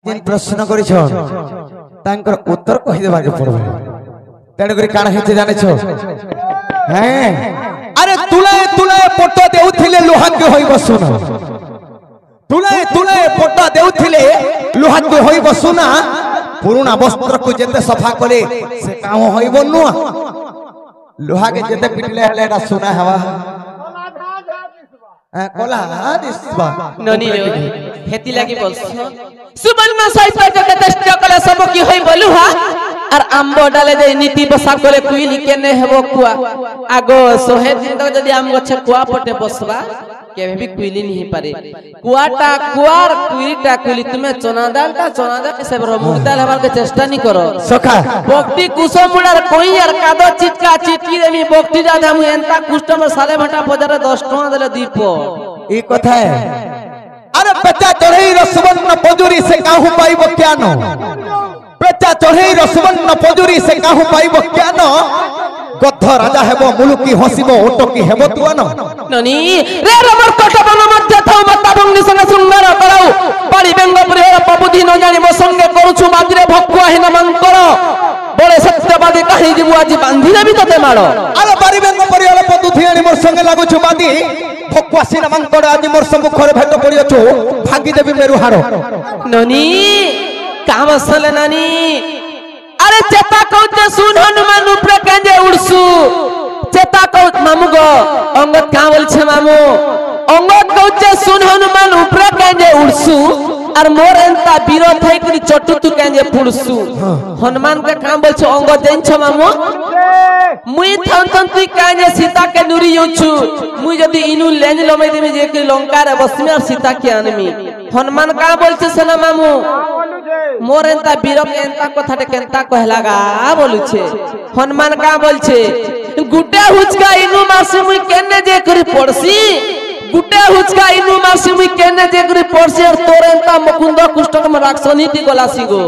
जिन प्रश्न करिछ तांकर उत्तर कहि देबा के पड़बो तेड करी काना हेते जाने छो हैं अरे तुलाए तुलाए पोटो देउथिले लोहा के होई बसुना तुलाए तुलाए पोटो देउथिले लोहा के होई बसुना पुराना वस्त्र को जेते सफा करे से काहो होई बनुआ लोहा के जेते पिटले हले एटा सुना हवा कोला दिसबा ननी हेती लागि बोलछ सुमन मा साइड पर जके टेस्ट कले सब की होई बोलुहा আর আম্ব ডালে যে নীতি বসা করে কুইলি কেনে হেবো কুয়া আগো সোহে দিন তক যদি আম গছে কুয়া পটে বসবা কেবে भी কুইলি नहीं পারে কুয়াটা কুয়ার কুইলিটা কুইলি তুমি চনা ডালটা সব রমুক ডাল হবার के চেষ্টা নি করো সখা বক্তি কুসুম মুড়ার কই আর কাদো চিটকা চিটকি দেমি বক্তি যা দামু এন্তা কাস্টমার সালে ভাটা বাজারে 10 টাকা দিলে দীপ এই কথা अरे बेटा चढ़ई रसवन्न पजुरी से काहू पाइबो क्या न बेटा चढ़ई रसवन्न पजुरी से काहू पाइबो क्या न गद्ध राजा हेबो मुलुकी हसिबो ओटकी हेबो तुआ न ननी रे रमर कोटा बन मध्य थाउ मता बंगनी संग सुंदर कराउ बड़ी बेंग परिहर पबुधि न जानि मो संगे करूछु माद्रे भक्कुआ हिन मन करो बड़े सत्यवादी कहि जीवु आज बांधी देबी तते मारो अरे बड़ी बेंग परिहर पबुधि आनि मोर संगे लागुछु बांधी भक्कुआ सिन मन करो आज मोर सम्मुखरे भेट परियछु भागी देबी मेरु हारो ननी काम असले नानी अरे चेता कहते सुन हनुमान ऊपर केंजे उड़सु चेता कहत मामू गो अंगत का बोलछे मामू अंगत कहते सुन हनुमान ऊपर केंजे उड़सु और मोर एंता विरोध है कि चट्टू तू केंजे पुड़सु हनुमान के काम बोलछे अंगत देन छ मामू मुई थन थन तू केंजे सीता के नुरी युछु मुई जदी इनु लेन लमै देमी जे कि लंका रे बसमे और सीता के आनमी हनुमान का बोलछे सना मामू मोर एंता बीरक एंता कथाटे केंता कहलागा बोलुछे हनुमान का बोलछे गुटे हुचका इनु मासी मुई केने जे करी पड़सी गुटे हुचका इनु मासी मुई केने जे करी पड़सी और तोर एंता मुकुंद कुष्टक म राक्षसनीति गलासी गो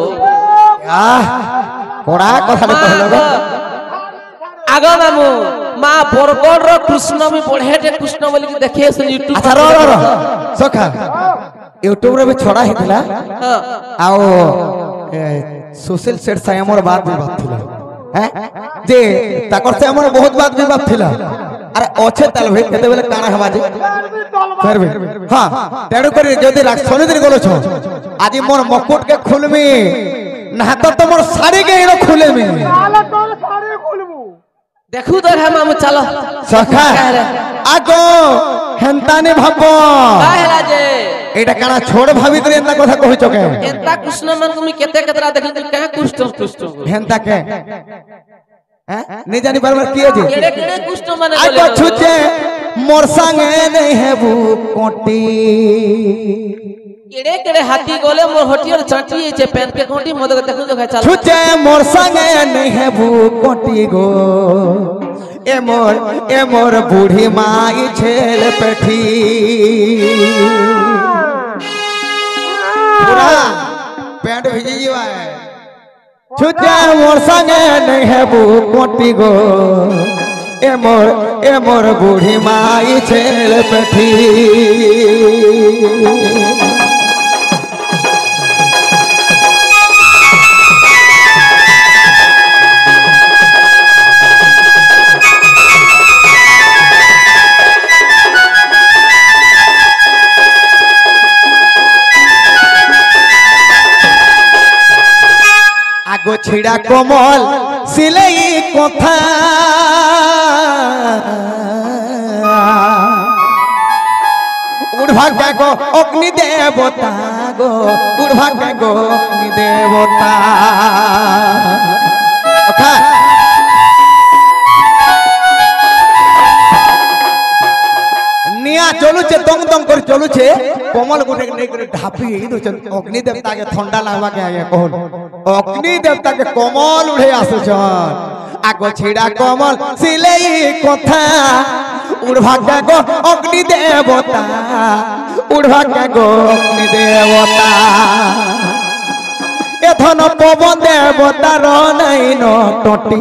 कोड़ा कथाटे कहलागा आगो मामू मा बरगड़ रो कृष्ण भी बढ़ेटे कृष्ण बोली कि देखिए से यूट्यूब अच्छा रो सखा यूट्यूब रे भी छोड़ा हितला आओ सोशल सेट से हमर बात भी बात थिला हैं जे ताकर से हमर बहुत बात भी बात थिला अरे ओछे तल भे केते बेले काना हवा जे करबे हां तेडु करी जदी राक्षसनी दिन गलो छ आज मोर मकुट के खुलमी ना तो मोर साड़ी के इनो खुलेमी साला तोर साड़ी खुलबू देखू तो है मामू चलो सखा आगो हेंताने भाबो काहेला जे एटा काना छोड़ भाभी करे एंता कथा कहि चके एंता कृष्ण मन को मी केते केतरा देखि तू का कुष्ट हेंता के हैं नहीं जानी बार किए जे केड़े केड़े कुष्ट माने बोले आगो छुचे मोर संगे नहीं हेबू कोटी केड़े केड़े हाथी गोले मोर हटी और चाटी छे पेन के कोटी मद देखु तो चल छुचे मोर संगे नहीं हेबू कोटी गो ए मोर बूढ़ी माई छेल पेठी पूरा पेट भिजी जीवा है छुचे मोर संगे नहीं हेबू कोटी गो ए मोर बूढ़ी माई छेल पेठी आगो छिड़ा कोमल सिलाई कथा उड़भाग्य गो अग्नि देवता गो उड़भाग्य गो अग्नि देवता निया चलु छे दंग दंग कर चलु छे कोमल गुटे नै करे ढापी दो अग्नि देवता के ठंडा लागवा के आगे कोन अग्नि देवता के कोमल उड़े आसु छन आगो छिड़ा कोमल सिलेई कथा उड़भाग्य गो अग्नि देवता उड़भाग्य गो अग्नि देवता ए धन पवन देवता रो नै न टटी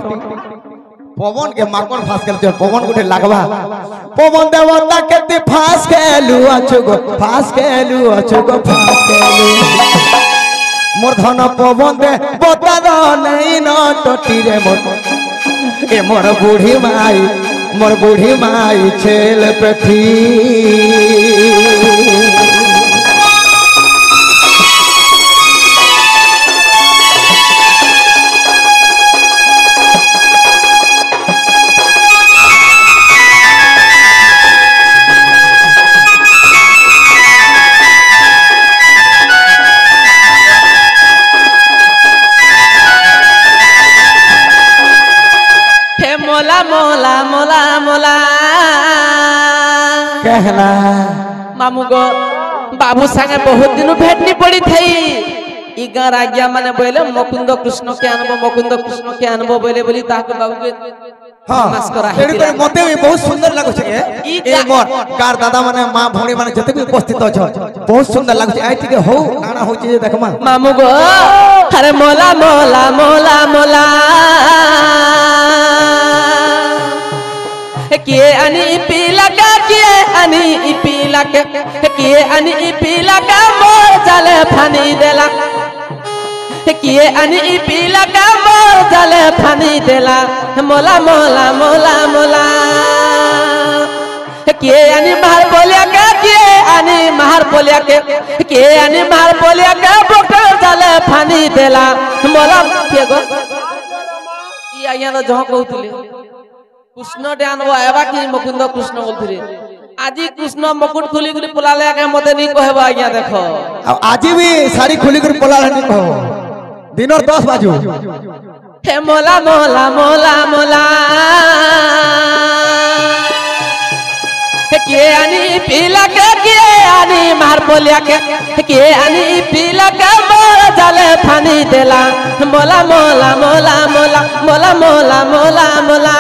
पवन के माकड़ फास के पवन गुटे लागवा पवन देवता केते फास के लु अछगो फास के लु अछगो फास के लु मोर धन पवन दे बतार नहीं न टटी रे मोर ए मोर बूढ़ी माई छेल पेठी कहना मामू गो बाबू संगे बहुत दिन भेटनी पड़ी थी ई गाँ राज्ञा माने बोले मुकुंद कृष्ण के आनबो बोले बोली ताके बाबू के हां नमस्कार एडी कर मते भी बहुत सुंदर लागो छे ए मोर कार दादा माने मां भौणी माने जते भी उपस्थित छ बहुत सुंदर लागो छे आई ठीक हो आना हो छे देखमा मामू गो अरे मोला मोला मोला मोला किए अनि पीला का किए अनि पीला के किए अनि पीला का मोर जाले फानी देला किए अनि पीला का मोर जाले फानी देला मोला मोला मोला मोला किए अनि मार बोलिया के किए अनि मार बोलिया के किए अनि मार बोलिया के बोकर जाले फानी देला मोला के गो ई आया न जह कहउतले कृष्ण डानबो एबा कि मुकुंद कृष्ण बोलथिरे आजी कृष्ण मुकुट खुली खुली पलाले के मते नहीं कहबो आज्ञा देखो आजी भी साड़ी खुली खुली पलाले नहीं कहबो दिनर 10 बाजू हे मोला मोला मोला मोला के अनि पीला के अनि मार बोलिया के अनि पीला के मोर जाले फानी देला मोला मोला मोला मोला मोला मोला मोला मोला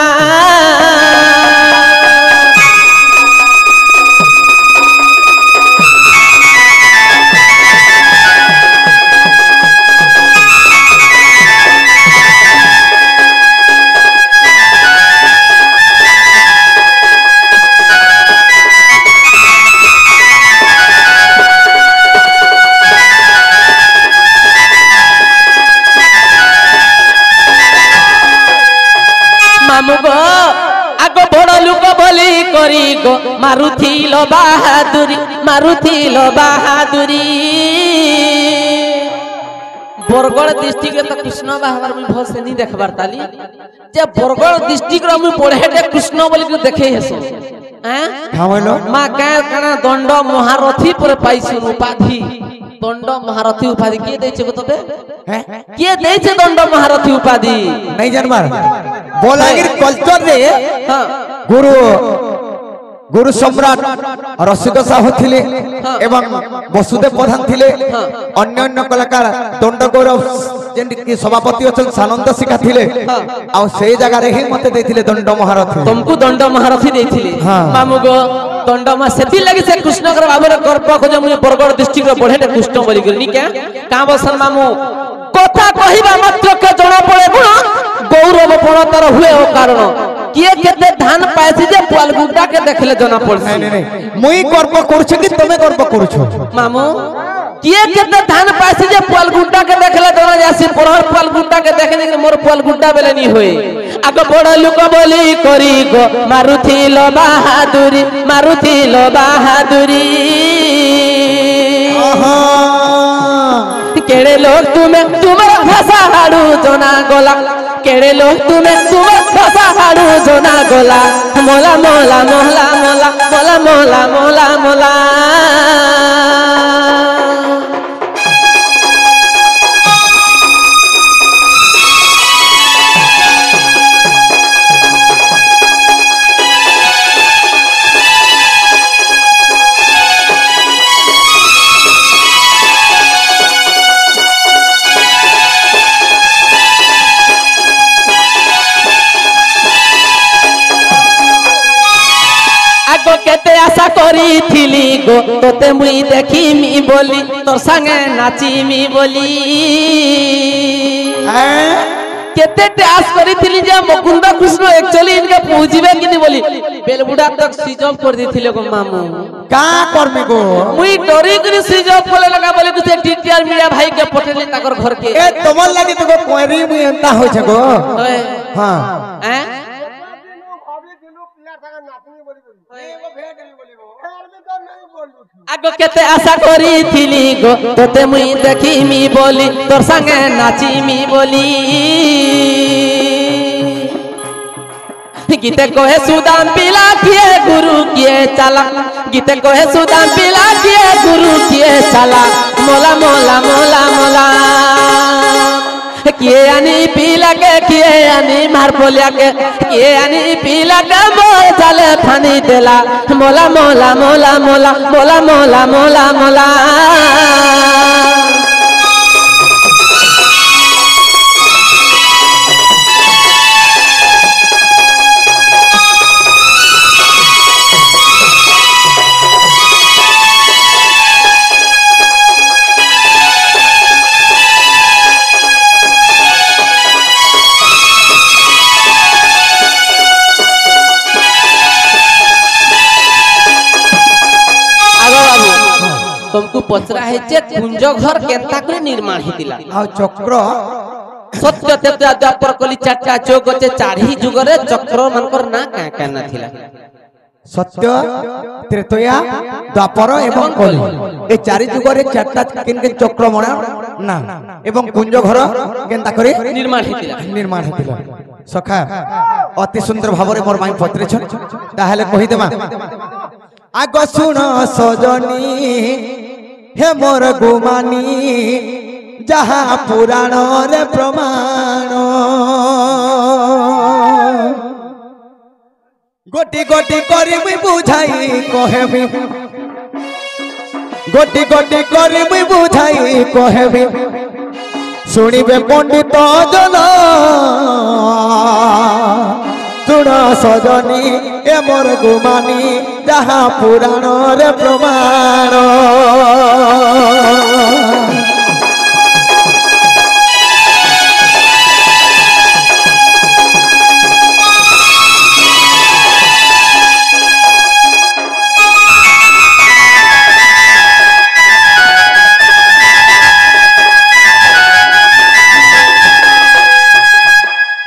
आगो बड़ लुक बोली करी गो मारुथिलो बाहादुरी बरगड़ डिस्ट्रिक्ट तो कृष्ण बाहादुर में बहुत से नहीं देखबार ताली जे बरगड़ डिस्ट्रिक्ट रो में पढ़े दे कृष्ण बोली के देखे हेसो हैं खावलो मां का कना दंड महारथी पर पाइसु उपाधि दंड महारथी उपाधि के दै छै तबे हैं के दै छै दंड महारथी उपाधि नहीं जानबार बोलागिर कल्चर रे हां गुरु सम्राट रसिक साहू थिले एवं वसुदेव प्रधान थिले अन्य अन्य कलाकार दंड गौरव जेन की सभापति अछन सानंद शिखा थिले आ से जगह रे ही मते देथिले दंड महारथी तुमको दंड महारथी देथिले मामू गो दंड मा सेति लागि से कृष्ण कर बाबरे कर्प खोज मुई बरगड़ डिस्ट्रिक्ट रे बढ़े कृष्ण बोली करनी क्या का बसन मामू कथा कहिबा मात्र के जणा पड़े गुण गौरव पणतर हुए ओ कारण किए केते धान पाइछि जे पुआलगुड्डा के देखले जना पड़छि नहीं मुई कर्प करछ कि तमे कर्प करछो मामू किए केते धान पाइछि जे पुआलगुड्डा के देखले जना जासी पढ़र पुआलगुड्डा के देखने के मोर पुआलगुड्डा बेले नहीं होए आगो बड़ लुक बोली करी गो मारुथिलो बाहादुरी केड़े लोग तुम्हारा भाषा हाड़ू जना गोला केड़े लोग तुम्हारा भाषा हाड़ू जना गोला मोला मोला मोला मोला मोला मोला मोला मोला केते आशा करी थिली गो तोते मुई देखिमी बोली तोर संगे नाचिमी बोली केते आस करी थिली जे मुकुंद कृष्ण एक्चुअली इनके पूजिबे कि नहीं बोली बेलबुड़ा तक स्विच ऑफ कर दी थिले गो मामू का करमे गो मुई डरी करी सुइच ऑफ बोले लगा बोले कुछ टीटीआर मीडिया भाई के पटेले ताकर घर के ए तमन लागी तो कोरी मुई एंता होय छ गो हां हैं आगो केते आशा करी थिली गो तोते मुई देखी मी बोली तोर संगे नाची मी बोली गीते कोहे सुदाम पिला किए गुरु किए चला गीते कोहे सुदाम पिला किए गुरु किए चला मोला मोला मोला मोला किए आनी पीला के किए आनी मार बोलिया के किए आनी पीला के मोल चले फानी देला मोला मोला मोला मोला मोला मोला मोला मोला तुमको पचरा है जे कुंज घर केंता करे निर्माण हितिला आ चक्र सत्य तेत्या द्वापर कली चाचा जोग जे चारही जुगरे चक्र मनकर ना का कहना थिला सत्य त्रेतया द्वापर एवं कली ए चारि जुगरे चारटा किन के चक्र मणा ना एवं कुंज घर केंता करे निर्माण हितिला सखा अति सुंदर भाबरे मोर माई पत्रे छ ताहाले कहि देमा आग सुन सजनी हे मोर गुमानी जहाँ पुराण रे प्रमाण गोटी गोटी करी मुई बुझाई कहेबी गोटी गोटी करी मुई बुझाई कहेबी सुनिबे पंडित जन सुन सजनी ए मोर गुमानी जहाँ पुराण रे प्रमाण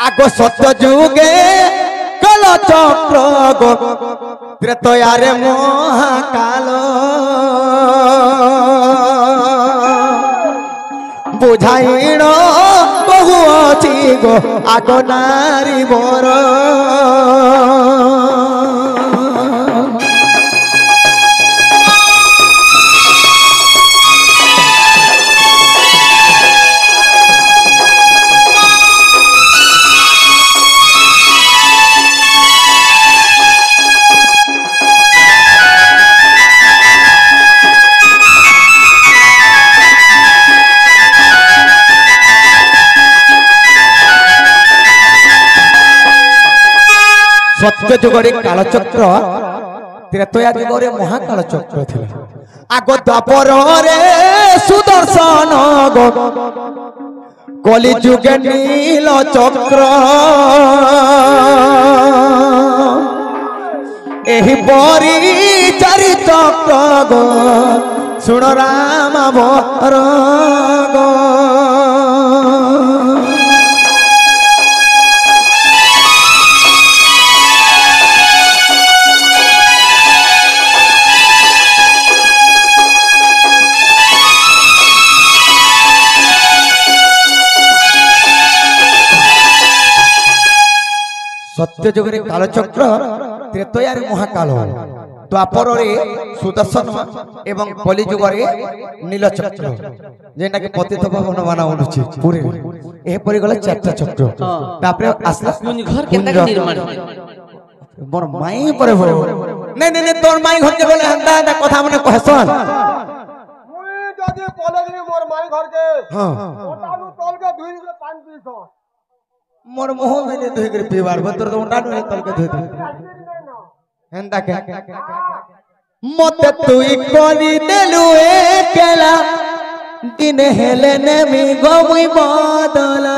आगो सत्य जुगे कल चक्र गो त्रेतयारे महाकाल बुझाइण बहु अछि गो आगो नारी बर सत्य जुगरे कालचक्र त्रेतया जुगरे महाकाल चक्र थिला आगो द्वापर रे सुदर्शन गो कली जुगे नील चक्र एही परी चारि चक्र गो सुन राम भर गो सत्य जुगरे कालचक्र त्रेतया रे महाकाल द्वापर रे सुदर्शन एवं कली जुगरे नीलचक्र जेना के पतित भवन माना उनुछि पूरे ए परि गले चारटा चक्र तापरे आसला कुंज घर केंता निर्माण मोर माई परे हो नहीं नहीं तोर माई घर के गले हंदा हंदा कथा मने कहसन मुई जदी कॉलेज रे मोर माई घर के हां ओटानु तोल के धुई के पानी पीसो मोर मोह में धोई के पीवार बतर तो उंडा न तल के धोई हंदा के मते तुई कोनी देलु एकेला दिन हेले ने मी गमुई बदला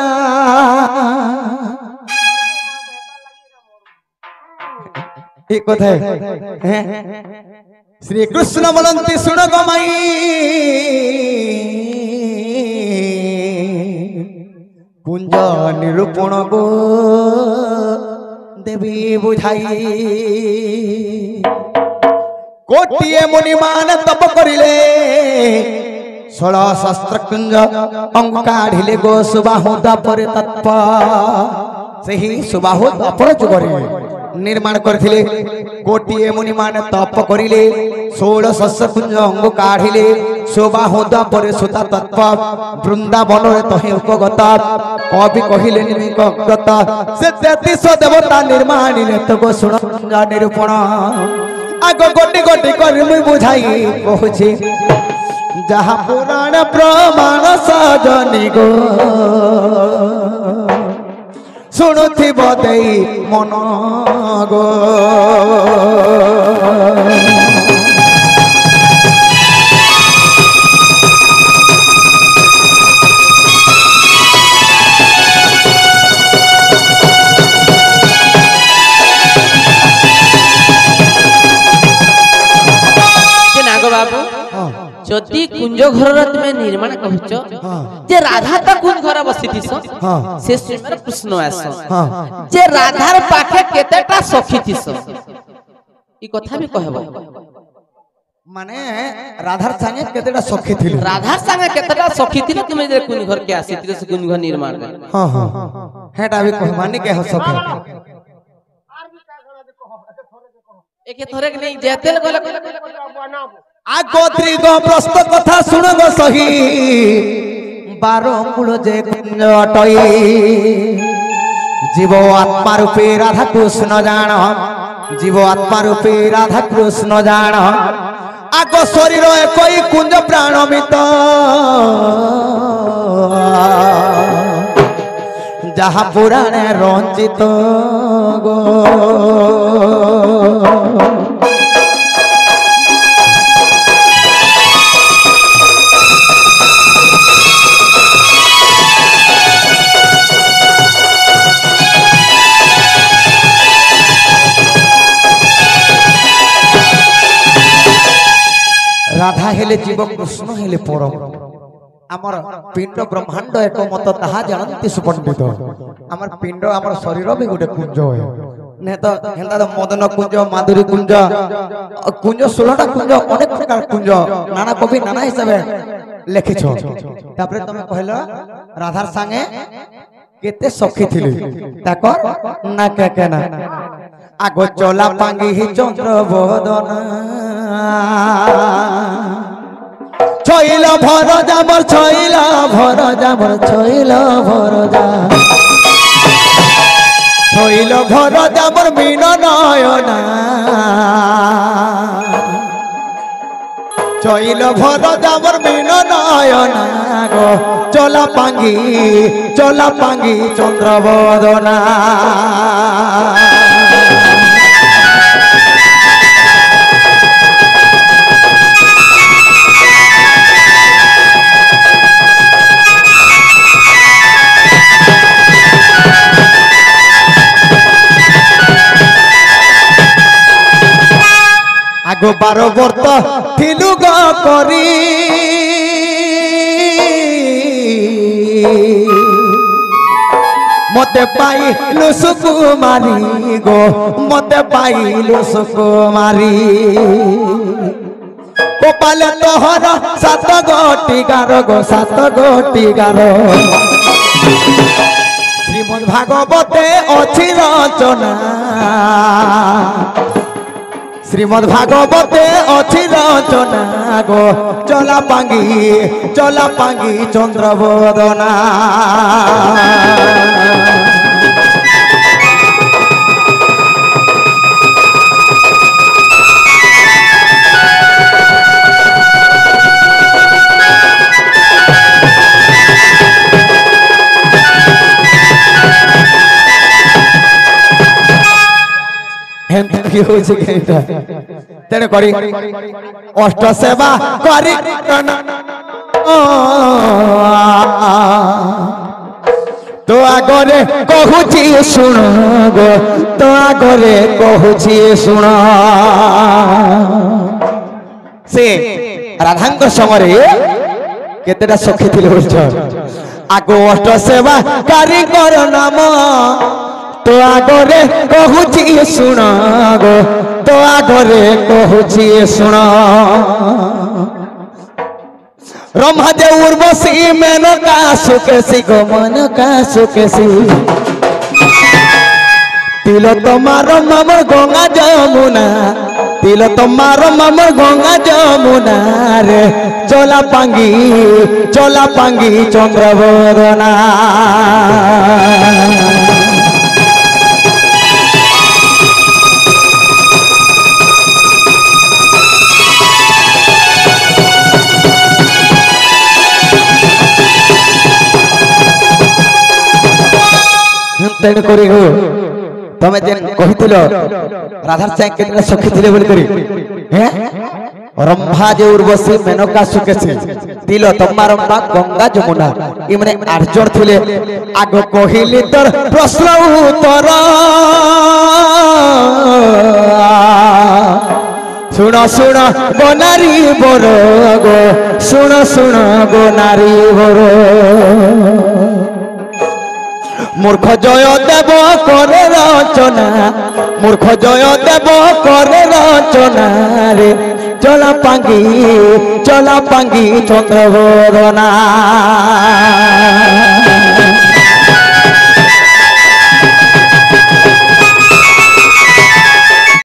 एक কথা श्री कृष्ण बोलती सुन गमाई कुंज निरूपण गो देवी बुझाई कोटिए मुनिमान तप करिले 16 शस्त्र कुंज अंग काढ़िले गो सुबाहु दापर तत्प सही सुबाहु दापर जुगरे निर्माण करथिले कोटिए मुनिमान तप करिले 16 शस्त्र कुंज अंग काढ़िले सुबाहु दापर सुता तत्प वृंदावन रे तहे उपगत कवि कहिले निमिगत से 33 देवता निर्माणिले तो सुण निरूपण आगो गोटी गोटी कर मुई बुझाई कहूछि जहा पुराण प्रमाण सजनी गो शुणुथिब देई मन गो जदि कुंज घर तुम निर्माण कहूच जे राधा तो कुंज घर बसी से समय कृष्ण आस जे राधार पाखे केतेटा सखी थिस ई कथा भी कहबो माने राधार संगे केतेटा सखी थिल राधार संगे केतेटा सखी थिल तुम जे कुंज घर के आसी से कुंज घर निर्माण हां हां हेटा भी कह माने के हो सखी एके थोरे के नहीं जेतेल गले आगोत्री गो प्रस्त कथा सुन गो सही 12 मूल जे कुंज अटई जीव आत्मा रूपे राधा कृष्ण जान जीव आत्मा रूपे राधा कृष्ण जान आगो शरीर एकई कुंज प्राण मित जहा पुराणे रंजित गो राधा हेले जीव कृष्ण हेले परम आमर पिंड ब्रह्मांड एक मत ताहा जानती सुपंडित आमर पिंड आमर शरीर भी गोटे कुंज है ने तो हेंदा तो मदन कुंज माधुरी कुंज कुंज 16टा कुंज अनेक प्रकार कुंज नाना कवि नाना हिसाबे लिखिछो तापरे तमे कहलो राधार संगे केते सखी थिले ताकर ना के ना आगो चला पांगी ही चंद्र बदन छइल भर जामर छइल भर जामर छइल भर जा छइल भर जामर मीन नयना छइल भर जामर मीन नयना गो चला पांगी चंद्र बदना आगो 12 वर्ष थिलु ग करी मते पाइलु सुकुमारी गो मते पाइलु सुकुमारी गोपाल तोहर 7 गोटिकार गो 7 गोटिकार श्रीमद् भागवते अछि रचना श्रीमद् भागवते अछि रचना गो चला पांगी चंद्र बदना तेरे करी अष्ट सेवा करी तो आगरे कहूची सुन गो तो आगरे कहूची सुन से राधांक समय केतेटा सखी थिले बोलछ आगो अष्ट सेवा कारीगर नाम तो आगरे कहूची सुन गो तो आगरे कहूची सुन रम्हा जे उर्वशी मेनका सुकेशी गो मनका सुकेशी तिल तमार मामर गंगा जमुना तिल तमार मामर गंगा जमुना रे चला पांगी चंद्रवदना तेन करी हो तमे जेन कहिथिलो राधार चाय केतना सखी थिले बोली करी हैं रंभा जे उर्वशी मेनका सुकेशी तिल तम्मा रंभा गंगा जमुना इ माने आर्जर थिले आगो कहिली तोर प्रश्न उत्तर सुन सुन गोनारी बर गो सुन सुन गोनारी बर मूर्ख जय देव करे रचना मूर्ख जय देव करे रचना रे चला पांगी चंद्रवदना